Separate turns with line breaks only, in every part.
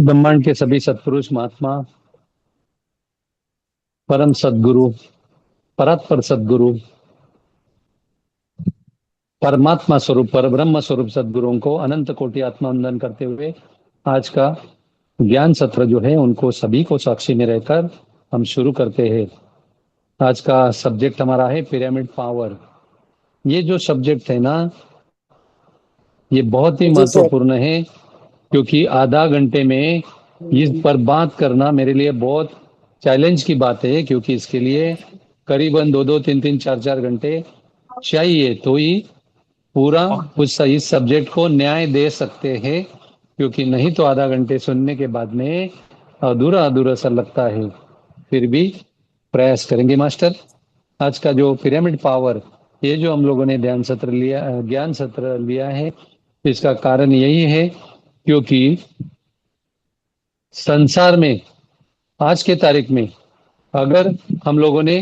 ब्रह्मांड के सभी सत्पुरुष महात्मा, परम सद्गुरु, परात्पर सद्गुरु, परमात्मा स्वरूप पर ब्रह्म स्वरूप सद्गुरुओं को अनंत कोटि आत्मवंदन करते हुए आज का ज्ञान सत्र जो है उनको सभी को साक्षी में रहकर हम शुरू करते हैं। आज का सब्जेक्ट हमारा है पिरामिड पावर। ये जो सब्जेक्ट है ना, ये बहुत ही
जी सर।
महत्वपूर्ण है, क्योंकि आधा घंटे में इस पर बात करना मेरे लिए बहुत चैलेंज की बात है, क्योंकि इसके लिए करीबन 2-2, 3-3, 4-4 घंटे चाहिए तो ही पूरा इस सब्जेक्ट को न्याय दे सकते हैं, क्योंकि नहीं तो आधा घंटे सुनने के बाद में अधूरा अधूरा सा लगता है। फिर भी प्रयास करेंगे मास्टर। आज का जो पिरामिड पावर, ये जो हम लोगों ने ज्ञान सत्र लिया है, इसका कारण यही है क्योंकि संसार में आज के तारीख में अगर हम लोगों ने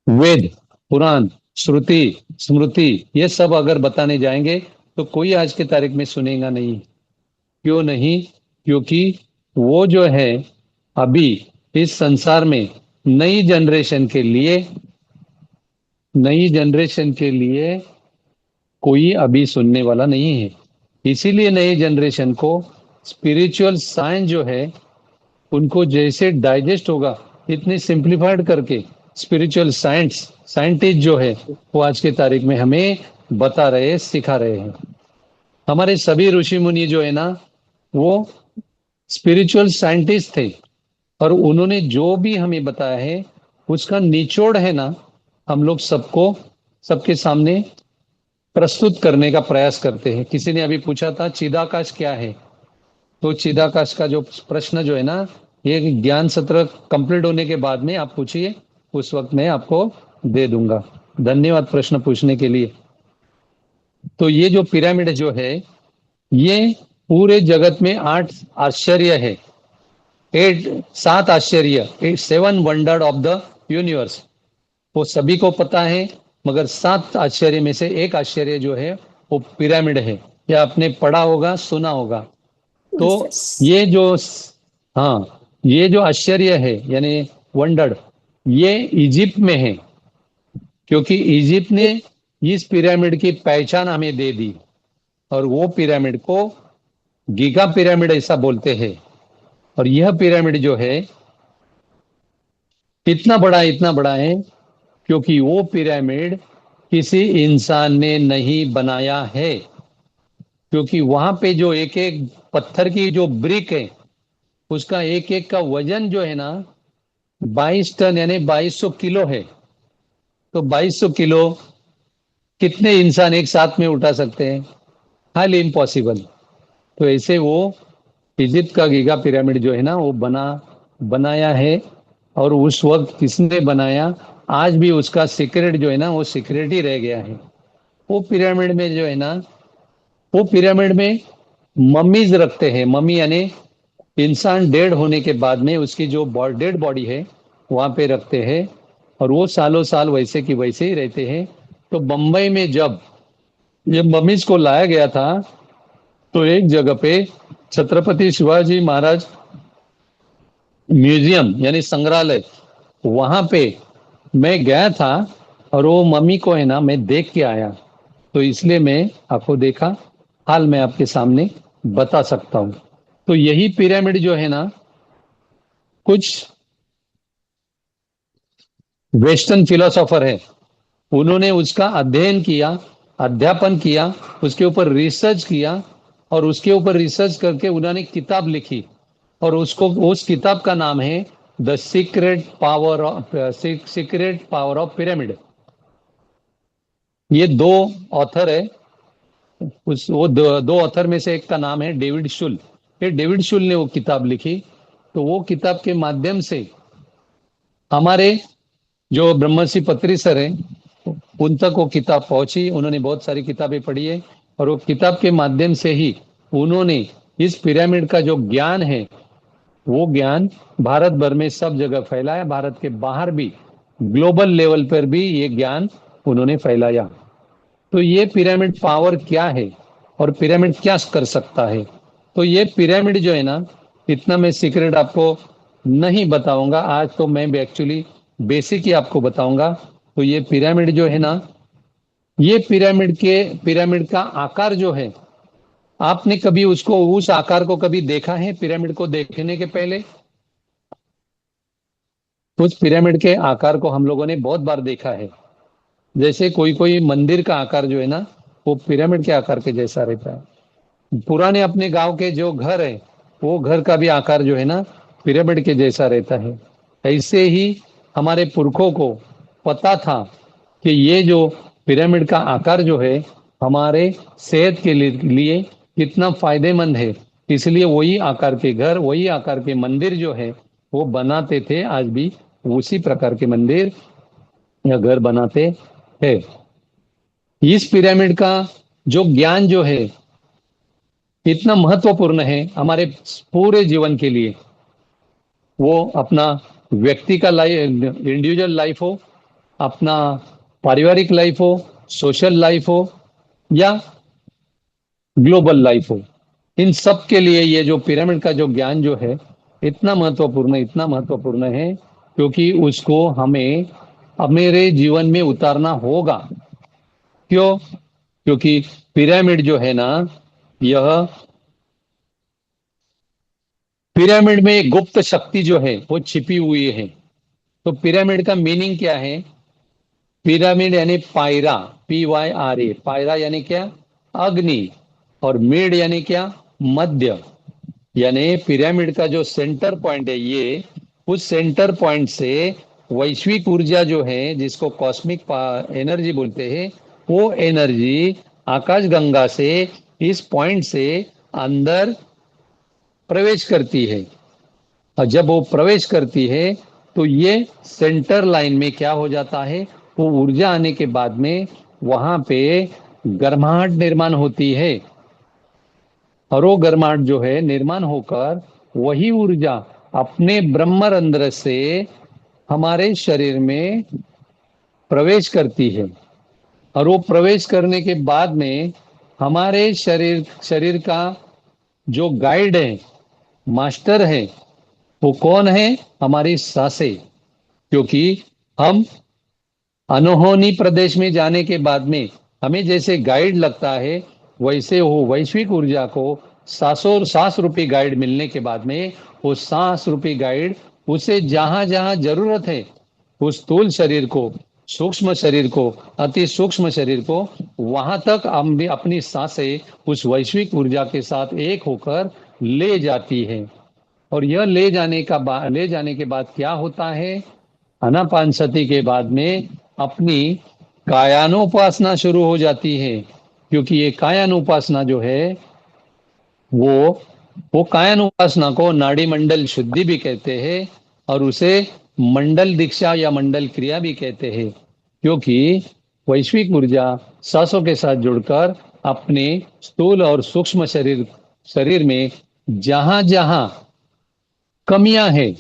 वेद, पुराण, श्रुति, स्मृति ये सब अगर बताने जाएंगे तो कोई आज के तारीख में सुनेगा नहीं। क्यों नहीं? क्योंकि वो जो है अभी इस संसार में नई जनरेशन के लिए कोई अभी सुनने वाला नहीं है। इसीलिए नई जनरेशन को स्पिरिचुअल साइंस जो है उनको जैसे डाइजेस्ट होगा, इतनी सिंप्लीफाइड करके स्पिरिचुअल साइंटिस्ट जो है वो आज के तारीख में हमें बता रहे, सिखा रहे हैं। हमारे सभी ऋषि मुनि जो है ना, वो स्पिरिचुअल साइंटिस्ट थे, और उन्होंने जो भी हमें बताया है उसका निचोड़ है ना, हम लोग सबके सामने प्रस्तुत करने का प्रयास करते हैं। किसी ने अभी पूछा था चिदाकाश क्या है, तो चिदाकाश का जो प्रश्न जो है ना, ये ज्ञान सत्र कंप्लीट होने के बाद में आप पूछिए, उस वक्त मैं आपको दे दूंगा। धन्यवाद प्रश्न पूछने के लिए। तो ये जो पिरामिड जो है, ये पूरे जगत में 8 आश्चर्य है, 7 आश्चर्य, 7 वंडर ऑफ द यूनिवर्स, वो सभी को पता है। मगर 7 आश्चर्य में से एक आश्चर्य जो है वो पिरामिड है। या आपने पढ़ा होगा, सुना होगा। तो ये जो ये जो आश्चर्य है यानी वंडर, ये इजिप्ट में है, क्योंकि इजिप्ट ने इस पिरामिड की पहचान हमें दे दी, और वो पिरामिड को गीगा पिरामिड ऐसा बोलते हैं। और यह पिरामिड जो है इतना बड़ा है क्योंकि वो पिरामिड किसी इंसान ने नहीं बनाया है, क्योंकि वहां पे जो एक एक पत्थर की जो ब्रिक है, उसका एक एक का वजन जो है ना 22 टन यानी 2200 किलो है। तो 2200 किलो कितने इंसान एक साथ में उठा सकते हैं? Highly impossible. तो ऐसे वो इजिप्ट का गीगा पिरामिड जो है ना, वो बनाया है। और उस वक्त किसने बनाया, आज भी उसका सीक्रेट जो है ना, वो सीक्रेट ही रह गया है। वो पिरामिड में जो है ना, वो पिरामिड में मम्मीज रखते हैं। मम्मी यानी इंसान डेड होने के बाद में उसकी जो डेड बॉडी है वहां पे रखते हैं, और वो सालों साल वैसे की वैसे ही रहते हैं। तो बंबई में जब ये मम्मीज को लाया गया था, तो एक जगह पे छत्रपति शिवाजी महाराज म्यूजियम यानी संग्रहालय, वहां पे मैं गया था, और वो मम्मी को है ना मैं देख के आया। तो इसलिए मैं आपको देखा, हाल मैं आपके सामने बता सकता हूं। तो यही पिरामिड जो है ना, कुछ वेस्टर्न फिलोसोफर है, उन्होंने उसका अध्ययन किया, अध्यापन किया, उसके ऊपर रिसर्च किया, और उसके ऊपर रिसर्च करके उन्होंने किताब लिखी, और उस किताब का नाम है the secret power of pyramid. ये दो ऑथर है, वो दो ऑथर में से एक का नाम है डेविड शुल। ये डेविड शुल ने वो किताब लिखी। तो वो किताब के माध्यम से हमारे जो ब्रह्मश्री पत्री सर हैं, उन तक वो किताब पहुंची। उन्होंने बहुत सारी किताबें पढ़ी है, और वो किताब के माध्यम से ही उन्होंने इस पिरामिड का जो ज्ञान है, वो ज्ञान भारत भर में सब जगह फैलाया। भारत के बाहर भी, ग्लोबल लेवल पर भी ये ज्ञान उन्होंने फैलाया। तो ये पिरामिड पावर क्या है और पिरामिड क्या कर सकता है? तो ये पिरामिड जो है ना, इतना मैं सीक्रेट आपको नहीं बताऊंगा आज, तो मैं एक्चुअली बेसिक ही आपको बताऊंगा। तो ये पिरामिड जो है ना, ये पिरामिड का आकार जो है, आपने कभी उसको उस आकार को कभी देखा है? पिरामिड को देखने के पहले उस पिरामिड के आकार को हम लोगों ने बहुत बार देखा है। जैसे कोई कोई मंदिर का आकार जो है ना, वो पिरामिड के आकार के जैसा रहता है। पुराने अपने गांव के जो घर है, वो घर का भी आकार जो है ना, पिरामिड के जैसा रहता है। ऐसे ही हमारे पुरखों को पता था कि ये जो पिरामिड का आकार जो है, हमारे सेहत के लिए कितना फायदेमंद है। इसलिए वही आकार के घर, वही आकार के मंदिर जो है, वो बनाते थे। आज भी उसी प्रकार के मंदिर या घर बनाते हैं। इस पिरामिड का जो ज्ञान जो है, इतना महत्वपूर्ण है हमारे पूरे जीवन के लिए। वो अपना व्यक्ति का लाइफ, इंडिविजुअल लाइफ हो, अपना पारिवारिक लाइफ हो, सोशल लाइफ हो, या ग्लोबल लाइफ हो, इन सब के लिए ये जो पिरामिड का जो ज्ञान जो है, इतना महत्वपूर्ण है, क्योंकि उसको हमें अब मेरे जीवन में उतारना होगा। क्यों? क्योंकि पिरामिड जो है ना, यह पिरामिड में एक गुप्त शक्ति जो है वो छिपी हुई है। तो पिरामिड का मीनिंग क्या है? पिरामिड यानी पायरा, PYRA, पायरा यानी क्या? अग्नि। और मिड यानी क्या? मध्य। यानी पिरामिड का जो सेंटर पॉइंट है, ये उस सेंटर पॉइंट से वैश्विक ऊर्जा जो है, जिसको कॉस्मिक एनर्जी बोलते हैं, वो एनर्जी आकाश गंगा से, इस पॉइंट से अंदर प्रवेश करती है। और जब वो प्रवेश करती है, तो ये सेंटर लाइन में क्या हो जाता है, वो ऊर्जा आने के बाद में वहां पे गर्माहट निर्माण होती है। और वो गर्माहट जो है निर्माण होकर वही ऊर्जा अपने ब्रह्मरंध्र से हमारे शरीर में प्रवेश करती है। और वो प्रवेश करने के बाद में हमारे शरीर शरीर का जो गाइड है, मास्टर है, वो कौन है? हमारी सांसें। क्योंकि हम अनहोनी प्रदेश में जाने के बाद में हमें जैसे गाइड लगता है, वैसे वो वैश्विक ऊर्जा को सांस रूपी गाइड मिलने के बाद में, वो सांस रूपी गाइड उसे जहां जहां जरूरत है, उस स्थूल शरीर को, सूक्ष्म शरीर को, अति सूक्ष्म शरीर को, वहां तक हम भी अपनी सांसें उस वैश्विक ऊर्जा के साथ एक होकर ले जाती है। और यह ले जाने के बाद क्या होता है? आनापानसति के बाद में अपनी कायानुपासना शुरू हो जाती है। क्योंकि ये कायानुपासना जो है, वो वो कायानुपासना को नाड़ी मंडल शुद्धि भी कहते हैं, और उसे मंडल दीक्षा या मंडल क्रिया भी कहते हैं। क्योंकि वैश्विक ऊर्जा सांसों के साथ जुड़कर अपने स्थूल और सूक्ष्म शरीर शरीर में जहां जहां कमियां हैं,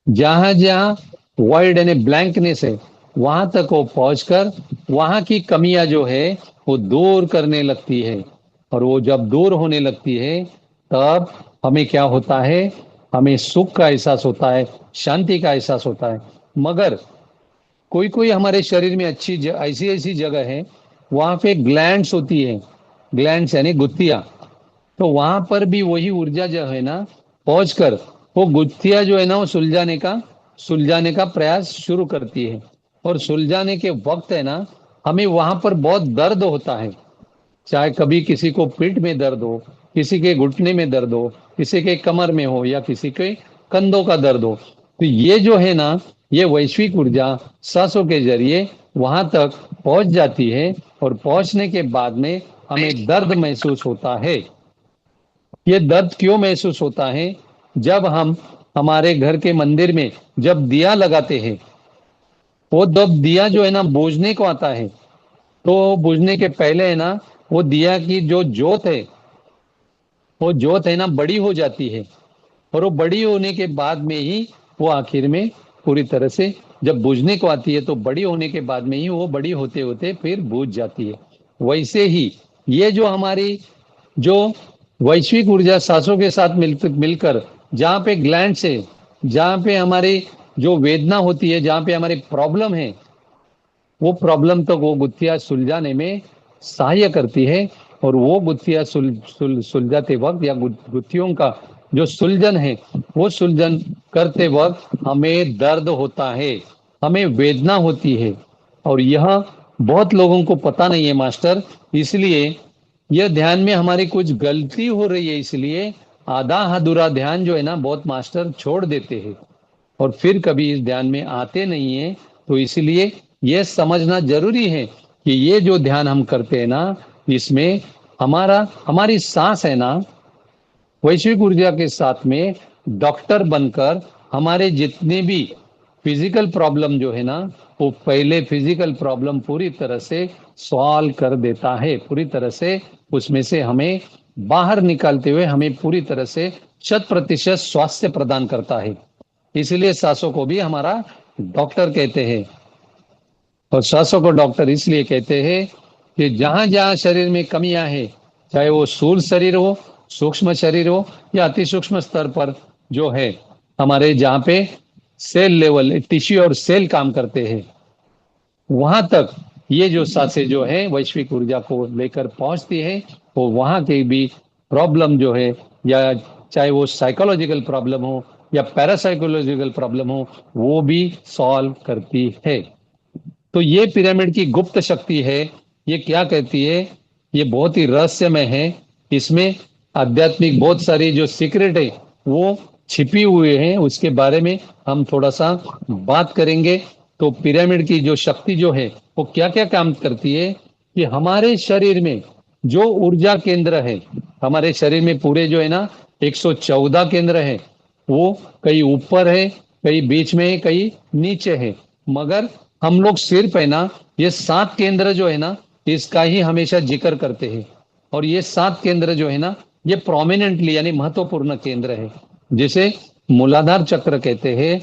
जहां जहां वॉइड यानी ब्लैंकनेस है, वहां तक वो पहुंचकर वहां की कमियां जो है वो दूर करने लगती है। और वो जब दूर होने लगती है, तब हमें क्या होता है? हमें सुख का एहसास होता है, शांति का एहसास होता है। मगर कोई कोई हमारे शरीर में ऐसी ऐसी जगह है, वहां पे ग्लैंड्स होती है, ग्लैंड्स यानी गुत्थियां। तो वहां पर भी वही ऊर्जा जो है ना, पहुंचकर वो गुत्थियां जो है ना, वो सुलझाने का प्रयास शुरू करती है। और सुलझाने के वक्त है ना, हमें वहां पर बहुत दर्द होता है। चाहे कभी किसी को पीठ में दर्द हो, किसी के घुटने में दर्द हो, किसी के कमर में हो, या किसी के कंधों का दर्द हो, तो ये जो है ना, ये वैश्विक ऊर्जा सांसों के जरिए वहां तक पहुंच जाती है। और पहुंचने के बाद में हमें दर्द महसूस होता है। ये दर्द क्यों महसूस होता है? जब हम हमारे घर के मंदिर में जब दिया लगाते हैं, वो जब दिया जो है ना बुझने को आता है, तो बुझने के पहले है ना, वो दिया की जो जोत है, वो जोत है ना बड़ी हो जाती है। और वो बड़ी होने के बाद में ही वो आखिर में पूरी तरह से जब बुझने को आती है, तो बड़ी होने के बाद में ही वो बड़ी होते होते फिर बुझ जाती है। वैसे ही ये जो हमारी जो वैश्विक ऊर्जा सांसों के साथ मिलकर जहाँ पे ग्लैंड्स है, जहाँ पे हमारी जो वेदना होती है, जहाँ पे हमारी प्रॉब्लम है, वो प्रॉब्लम तक वो गुत्थियां सुलझाने में सहाय्य करती है। और वो गुत्थियां सुलझाते वक्त या गुत्थियों का जो सुलझन है, वो सुलझन करते वक्त हमें दर्द होता है, हमें वेदना होती है। और यह बहुत लोगों को पता नहीं है मास्टर। इसलिए यह ध्यान में हमारी कुछ गलती हो रही है, इसलिए आधा अधूरा ध्यान जो है ना बहुत मास्टर छोड़ देते हैं और फिर कभी इस ध्यान में आते नहीं है। तो इसलिए यह समझना जरूरी है कि ये जो ध्यान हम करते हैं ना, इसमें हमारी सांस है ना, वैश्विक ऊर्जा के साथ में डॉक्टर बनकर हमारे जितने भी फिजिकल प्रॉब्लम जो है ना, वो पहले फिजिकल प्रॉब्लम पूरी तरह से सॉल्व कर देता है, पूरी तरह से उसमें से हमें बाहर निकालते हुए हमें पूरी तरह से 100% स्वास्थ्य प्रदान करता है। इसलिए सांसों को भी हमारा डॉक्टर कहते हैं। और सांसों को डॉक्टर इसलिए कहते हैं कि जहां जहां शरीर में कमियां हैं, चाहे वो स्थूल शरीर हो, सूक्ष्म शरीर हो, या अति सूक्ष्म स्तर पर जो है हमारे जहाँ पे सेल लेवल टिश्यू और सेल काम करते हैं, वहां तक ये जो सांसें जो है वैश्विक ऊर्जा को लेकर पहुंचती है। वो वहां के भी प्रॉब्लम जो है, या चाहे वो साइकोलॉजिकल प्रॉब्लम हो या पैरासाइकोलॉजिकल प्रॉब्लम हो, वो भी सॉल्व करती है। तो ये पिरामिड की गुप्त शक्ति है। ये क्या कहती है, ये बहुत ही रहस्यमय है। इसमें आध्यात्मिक बहुत सारी जो सीक्रेट है वो छिपी हुई है, उसके बारे में हम थोड़ा सा बात करेंगे। तो पिरामिड की जो शक्ति जो है वो क्या क्या काम करती है कि हमारे शरीर में जो ऊर्जा केंद्र है, हमारे शरीर में पूरे जो है ना 114 केंद्र है, वो कहीं ऊपर है, कहीं बीच में है, कहीं नीचे है। मगर हम लोग सिर्फ है ना ये 7 केंद्र जो है ना, इसका ही हमेशा जिक्र करते हैं। और ये 7 केंद्र जो है ना, ये प्रोमिनेंटली यानी महत्वपूर्ण केंद्र है। जिसे मूलाधार चक्र कहते हैं,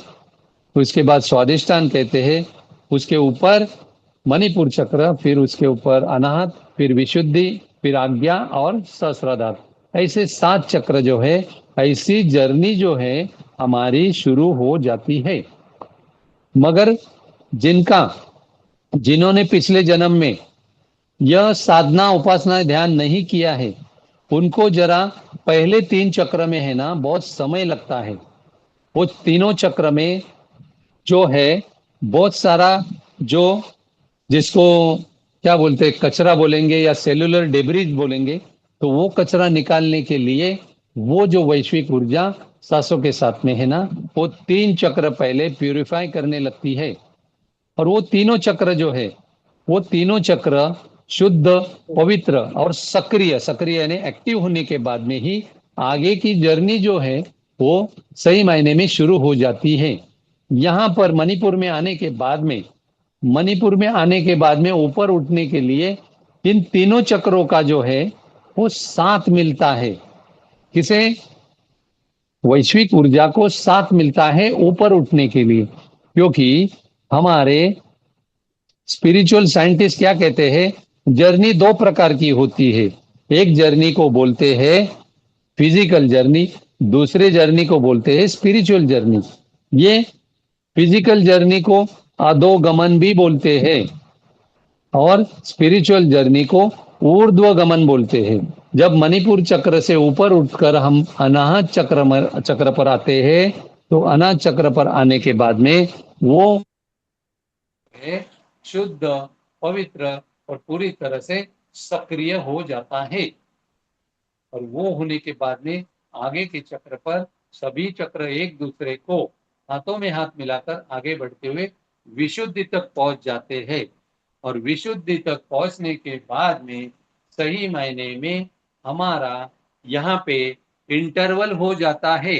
उसके बाद स्वादिष्टान कहते हैं, उसके ऊपर मणिपुर चक्र, फिर उसके ऊपर अनाहत, फिर विशुद्धि, फिर आज्ञा और सहस्त्राधार। ऐसे 7 चक्र जो है, ऐसी जर्नी जो है हमारी शुरू हो जाती है। मगर जिनका जिन्होंने पिछले जन्म में यह साधना उपासना ध्यान नहीं किया है, उनको जरा पहले 3 चक्र में है ना बहुत समय लगता है। वो तीनों चक्र में जो है बहुत सारा जो जिसको क्या बोलते हैं, कचरा बोलेंगे या सेलुलर डेब्रिज बोलेंगे, तो वो कचरा निकालने के लिए वो जो वैश्विक ऊर्जा सांसों के साथ में है ना, वो 3 चक्र पहले प्यूरिफाई करने लगती है। और वो तीनों चक्र जो है, वो तीनों चक्र शुद्ध, पवित्र और सक्रिय सक्रिय यानी एक्टिव होने के बाद में ही आगे की जर्नी जो है वो सही मायने में शुरू हो जाती है। यहाँ पर मणिपुर में आने के बाद में ऊपर उठने के लिए इन तीनों चक्रों का जो है वो साथ मिलता है। किसे? वैश्विक ऊर्जा को साथ मिलता है ऊपर उठने के लिए। क्योंकि हमारे स्पिरिचुअल साइंटिस्ट क्या कहते हैं, जर्नी 2 प्रकार की होती है। एक जर्नी को बोलते हैं फिजिकल जर्नी, दूसरे जर्नी को बोलते हैं स्पिरिचुअल जर्नी। ये फिजिकल जर्नी को अधोगमन भी बोलते हैं और स्पिरिचुअल जर्नी को ऊर्ध्व गमन बोलते हैं। जब मणिपुर चक्र से ऊपर उठकर हम अनाहत चक्र पर आते हैं, तो अनाहत चक्र पर आने के बाद में वो है शुद्ध, पवित्र और पूरी तरह से सक्रिय हो जाता है। और वो होने के बाद में आगे के चक्र पर सभी चक्र एक दूसरे को हाथों में हाथ मिलाकर आगे बढ़ते हुए विशुद्धि तक पहुंच जाते हैं। और विशुद्धि तक पहुंचने के बाद में सही मायने में हमारा यहाँ पे इंटरवल हो जाता है।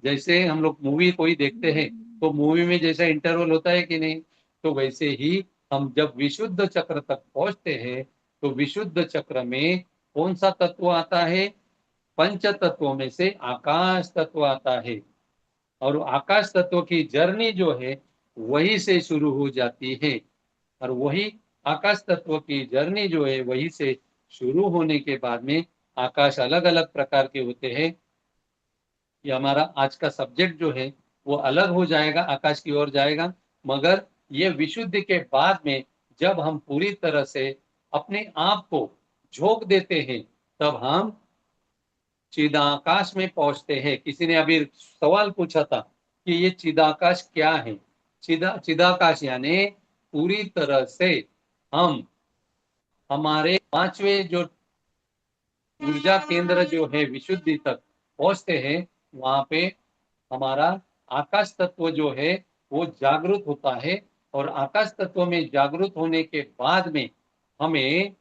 जैसे हम लोग मूवी कोई देखते हैं तो मूवी में जैसा इंटरवल होता है कि नहीं, तो वैसे ही हम जब विशुद्ध चक्र तक पहुंचते हैं तो विशुद्ध चक्र में कौन सा तत्व आता है? पंच तत्वों में से आकाश तत्व आता है। और आकाश तत्व की जर्नी जो है वही से शुरू हो जाती है। और वही आकाश तत्व की जर्नी जो है वही से शुरू होने के बाद में आकाश अलग अलग प्रकार के होते हैं। ये हमारा आज का सब्जेक्ट जो है वो अलग हो जाएगा, आकाश की ओर जाएगा। मगर ये विशुद्धि के बाद में जब हम पूरी तरह से अपने आप को झोंक देते हैं, तब हम चिदाकाश में पहुंचते हैं। किसी ने अभी सवाल पूछा था कि ये चिदाकाश क्या है। चिदाकाश यानी पूरी तरह से हम हमारे पांचवे जो ऊर्जा केंद्र जो है विशुद्धि तक पहुंचते हैं, वहां पे हमारा आकाश तत्व जो है वो जागृत होता है। और आकाश तत्व में जागृत होने के बाद में हमें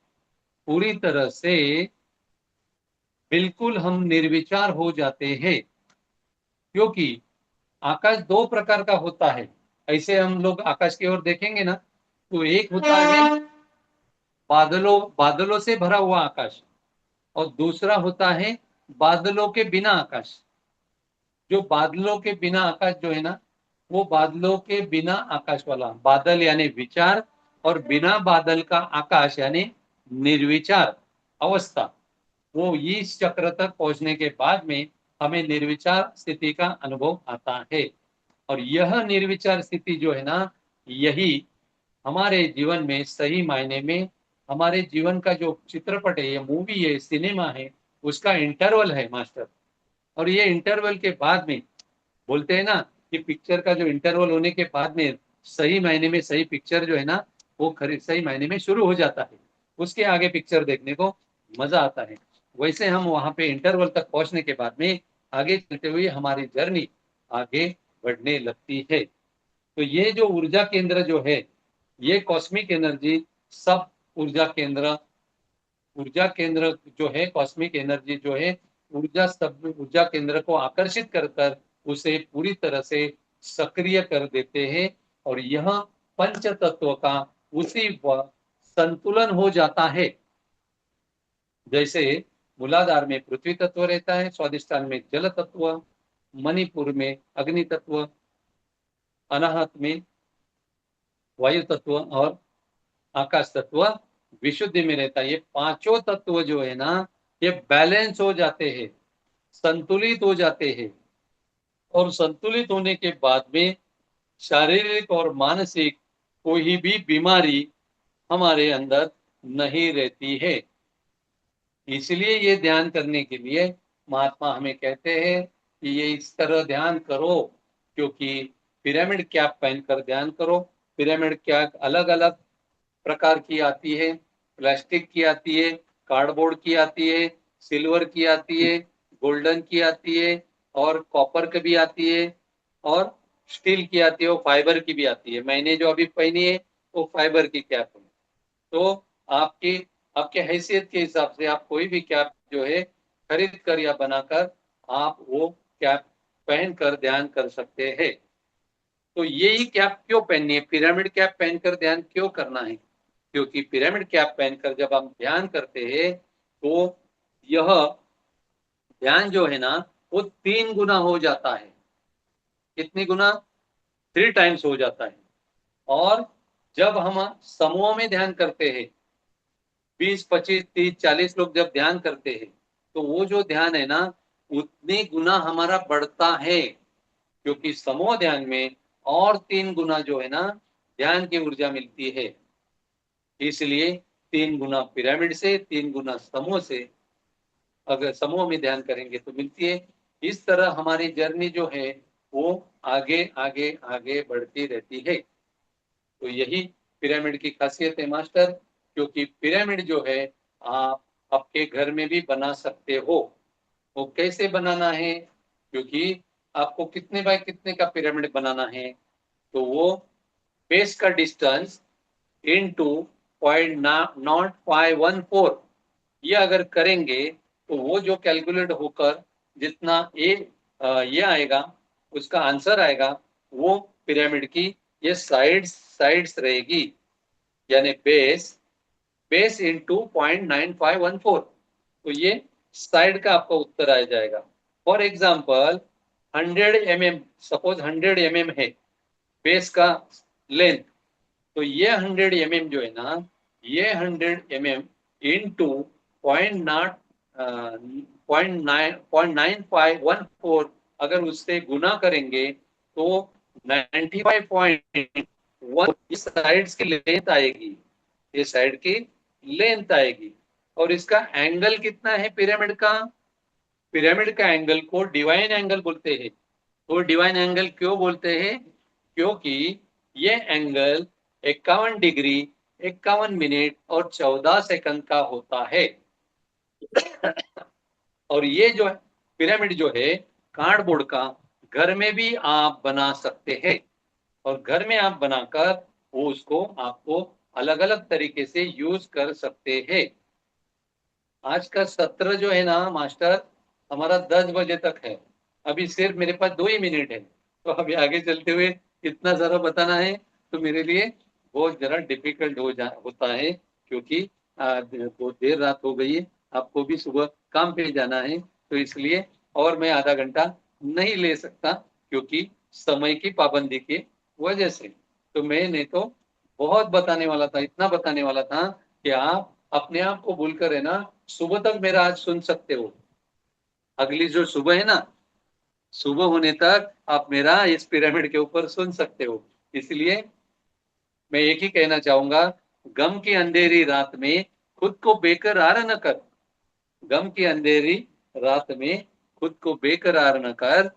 पूरी तरह से बिल्कुल हम निर्विचार हो जाते हैं। क्योंकि आकाश दो प्रकार का होता है। ऐसे हम लोग आकाश की ओर देखेंगे ना, तो एक होता है बादलों बादलों से भरा हुआ आकाश, और दूसरा होता है बादलों के बिना आकाश। जो बादलों के बिना आकाश जो है ना, वो बादलों के बिना आकाश वाला, बादल यानी विचार, और बिना बादल का आकाश यानी निर्विचार अवस्था। वो इस चक्र तक पहुंचने के बाद में हमें निर्विचार स्थिति का अनुभव आता है। और यह निर्विचार स्थिति जो है ना, यही हमारे जीवन में सही मायने में हमारे जीवन का जो चित्रपट है, ये मूवी है, सिनेमा है, उसका इंटरवल है मास्टर। और ये इंटरवल के बाद में बोलते हैं ना कि पिक्चर का जो इंटरवल होने के बाद में सही मायने में सही पिक्चर जो है ना, वो खरीद सही मायने में शुरू हो जाता है। उसके आगे पिक्चर देखने को मजा आता है। वैसे हम वहां पे इंटरवल तक पहुंचने के बाद में आगे चलते हुए हमारी जर्नी आगे बढ़ने लगती है। तो ये जो ऊर्जा केंद्र जो है, ये कॉस्मिक एनर्जी सब ऊर्जा केंद्र जो है, कॉस्मिक एनर्जी जो है, ऊर्जा केंद्र को आकर्षित कर कर उसे पूरी तरह से सक्रिय कर देते हैं। और यह पंच तत्व का उसी वक्त संतुलन हो जाता है। जैसे मूलाधार में पृथ्वी तत्व रहता है, स्वादिष्ठान में जल तत्व, मणिपुर में अग्नि तत्व, अनाहत में वायु तत्व, और आकाश तत्व विशुद्धि में रहता है। ये पांचों तत्व जो है ना, ये बैलेंस हो जाते हैं, संतुलित हो जाते हैं। और संतुलित होने के बाद में शारीरिक और मानसिक कोई भी बीमारी हमारे अंदर नहीं रहती है। इसलिए ये ध्यान करने के लिए महात्मा हमें कहते हैं कि ये इस तरह ध्यान करो। क्योंकि पिरामिड कैप पहनकर ध्यान करो। पिरामिड कैप अलग अलग प्रकार की आती है, प्लास्टिक की आती है, कार्डबोर्ड की आती है, सिल्वर की आती है, गोल्डन की आती है, और कॉपर की भी आती है, और स्टील की आती है, और फाइबर की भी आती है। मैंने जो अभी पहनी है वो फाइबर की कैप है। तो आपकी आपके हैसियत के हिसाब से आप कोई भी कैप जो है खरीद कर या बनाकर आप वो कैप पहनकर ध्यान कर सकते हैं। तो यही कैप क्यों पहननी है, पिरामिड कैप पहनकर ध्यान क्यों करना है? क्योंकि पिरामिड कैप पहनकर जब हम ध्यान करते हैं, तो यह ध्यान जो है ना, वो 3 गुना हो जाता है। कितनी गुना? 3 टाइम्स हो जाता है। और जब हम समूह में ध्यान करते हैं, 20, 25, 30, 40 लोग जब ध्यान करते हैं, तो वो जो ध्यान है ना, उतनी गुना हमारा बढ़ता है। क्योंकि समूह ध्यान में और 3 गुना जो है ना, ध्यान की ऊर्जा मिलती है। इसलिए 3 गुना पिरामिड से, 3 गुना समूह से अगर समूह में ध्यान करेंगे तो मिलती है। इस तरह हमारी जर्नी जो है वो आगे आगे आगे बढ़ती रहती है। तो यही पिरामिड की खासियत है मास्टर। क्योंकि पिरामिड जो है आप आपके घर में भी बना सकते हो। वो कैसे बनाना है? क्योंकि आपको कितने बाय कितने का पिरामिड बनाना है, तो वो बेस का डिस्टेंस इनटू 0.0514 ये अगर करेंगे, तो वो जो कैलकुलेट होकर जितना ये आएगा, उसका आंसर आएगा, वो पिरामिड की ये साइड्स रहेगी। यानी बेस इंटू 0.9514, तो ये साइड का आपका उत्तर आ जाएगा। For example 100 mm, suppose 100 mm है बेस का लेंथ, तो ये 100 mm जो है ना,
ये 100 mm इंटू 0.9514 अगर उससे गुना करेंगे तो 95.1 इस साइड्स की लेंथ आएगी, ये साइड की लेंथ आएगी। और इसका एंगल कितना है पिरामिड का? पिरामिड का एंगल को डिवाइन एंगल बोलते हैं। तो डिवाइन एंगल क्यों बोलते हैं? क्योंकि ये एंगल 51 डिग्री 51 मिनट और 14 सेकंड का होता है। और ये जो पिरामिड जो है कार्डबोर्ड का, घर में भी आप बना सकते हैं। और घर में आप बनाकर वो उसको आपको अलग अलग तरीके से यूज कर सकते हैं। आज का सत्र जो है ना मास्टर, हमारा 10 बजे तक है। अभी सिर्फ मेरे पास 2 ही मिनट है, तो अभी आगे चलते हुए इतना सारा बताना है तो मेरे लिए बहुत जरा डिफिकल्ट होता है, क्योंकि बहुत देर रात हो गई है, आपको भी सुबह काम पे जाना है, तो इसलिए और मैं आधा घंटा नहीं ले सकता, क्योंकि समय की पाबंदी की वजह से। तो मैंने तो बहुत बताने वाला था, इतना बताने वाला था कि आप अपने आप को भूलकर है ना सुबह तक मेरा आज सुन सकते हो। अगली जो सुबह है ना, सुबह होने तक आप मेरा इस पिरामिड के ऊपर सुन सकते हो। इसलिए मैं एक ही कहना चाहूंगा, गम की अंधेरी रात में खुद को बेकरार न कर। गम की अंधेरी रात में खुद को बेकरार न कर,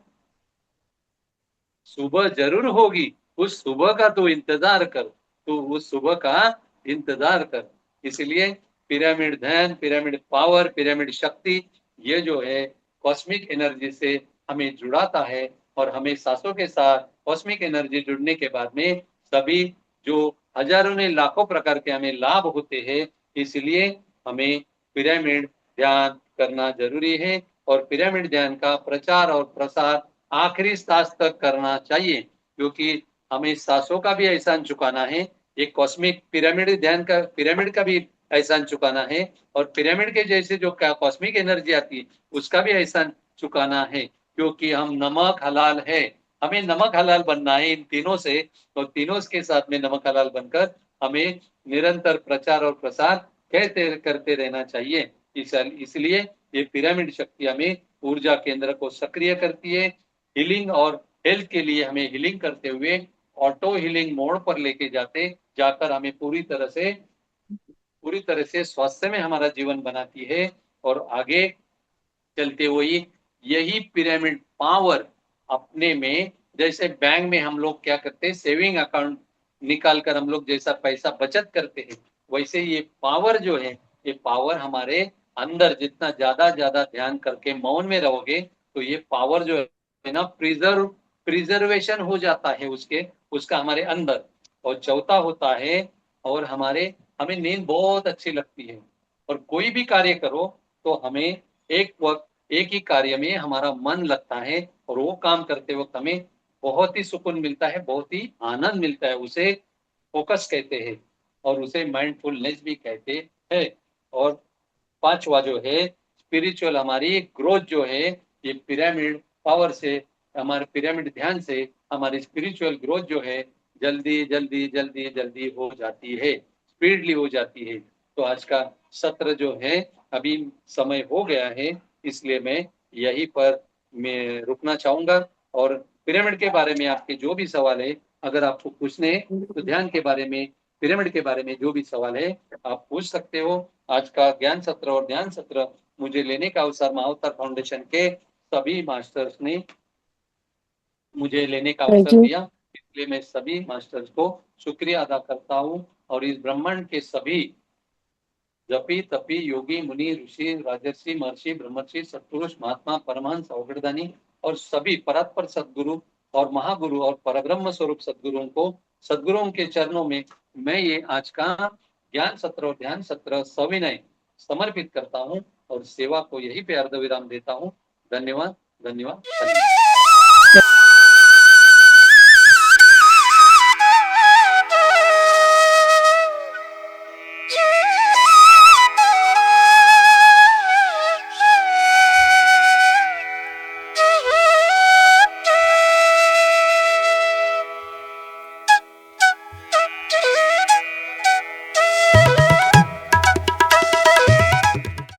सुबह जरूर होगी, उस सुबह का तो इंतजार कर, तो उस सुबह का इंतजार कर। इसलिए पिरामिड ध्यान, पिरामिड पावर, पिरामिड शक्ति, ये जो है कॉस्मिक एनर्जी से हमें जुड़ाता है। और हमें सांसों के साथ कॉस्मिक एनर्जी जुड़ने के बाद में सभी जो हजारों ने लाखों प्रकार के हमें लाभ होते हैं। इसलिए हमें पिरामिड ध्यान करना जरूरी है, और पिरामिड ध्यान का प्रचार और प्रसार आखिरी सांस तक करना चाहिए, क्योंकि हमें सांसों का भी एहसान चुकाना है। एक कॉस्मिक पिरामिड ध्यान का, पिरामिड का भी एहसान चुकाना है, और पिरामिड के जैसे जो कॉस्मिक एनर्जी आती है उसका भी एहसान चुकाना है, क्योंकि हम नमक हलाल है। हमें नमक हलाल बनना है इन तीनों से, तो तीनों के साथ में नमक हलाल बनकर हमें निरंतर प्रचार और प्रसार कहते करते रहना चाहिए। इसलिए ये पिरामिड शक्ति हमें ऊर्जा केंद्र को सक्रिय करती है। हीलिंग और हेल्थ के लिए हमें हीलिंग करते हुए ऑटो हीलिंग मोड पर लेके जाकर हमें पूरी तरह से स्वास्थ्य में हमारा जीवन बनाती है। और आगे चलते हुए यही पिरामिड पावर अपने में, जैसे बैंक में हम लोग क्या करते हैं, सेविंग अकाउंट निकाल कर हम लोग जैसा पैसा बचत करते हैं, वैसे ये पावर जो है, ये पावर हमारे अंदर जितना ज्यादा ज्यादा ध्यान करके मौन में रहोगे, तो ये पावर जो है ना प्रिजर्वेशन हो जाता है उसका हमारे अंदर। और चौथा होता है, और हमें नींद बहुत अच्छी लगती है। और कोई भी कार्य करो तो हमें एक ही कार्य में हमारा मन लगता है, और वो काम करते वक्त हमें बहुत ही सुकून मिलता है, बहुत ही आनंद मिलता है। उसे फोकस कहते हैं, और उसे माइंडफुलनेस भी कहते हैं। और पांचवा जो है स्पिरिचुअल हमारी ग्रोथ जो है, ये पिरामिड पावर से, हमारे पिरामिड ध्यान से हमारी स्पिरिचुअल ग्रोथ जो है जल्दी जल्दी जल्दी जल्दी हो जाती है, स्पीडली हो जाती है। तो आज का सत्र जो है अभी समय हो गया है, इसलिए मैं यहीं पर मैं रुकना चाहूंगा। और पिरामिड के बारे में आपके जो भी सवाल है, अगर आपको पूछने हैं, तो ध्यान के बारे में, पिरामिड के बारे में जो भी सवाल है आप पूछ सकते हो। आज का ज्ञान सत्र और ध्यान सत्र मुझे लेने का अवसर महाअवतार फाउंडेशन के सभी मास्टर्स ने मुझे लेने का
थैंक
अवसर
यू।
दिया, इसलिए मैं सभी मास्टर्स को शुक्रिया अदा करता हूँ। और इस ब्रह्मांड के सभी जपी तपी योगी मुनि ऋषि राजर्षि महर्षि ब्रह्मर्षि सत्पुरुष महात्मा परमहंस अवगढ़दानी और सभी परात्पर सदगुरु और महागुरु और परब्रह्म स्वरूप सदगुरुओं को, सदगुरुओं के चरणों में मैं ये आज का ज्ञान सत्र और ध्यान सत्र सविनय समर्पित करता हूँ, और सेवा को यही पे अर्ध विराम देता हूँ। धन्यवाद, धन्यवाद, धन्यवाद।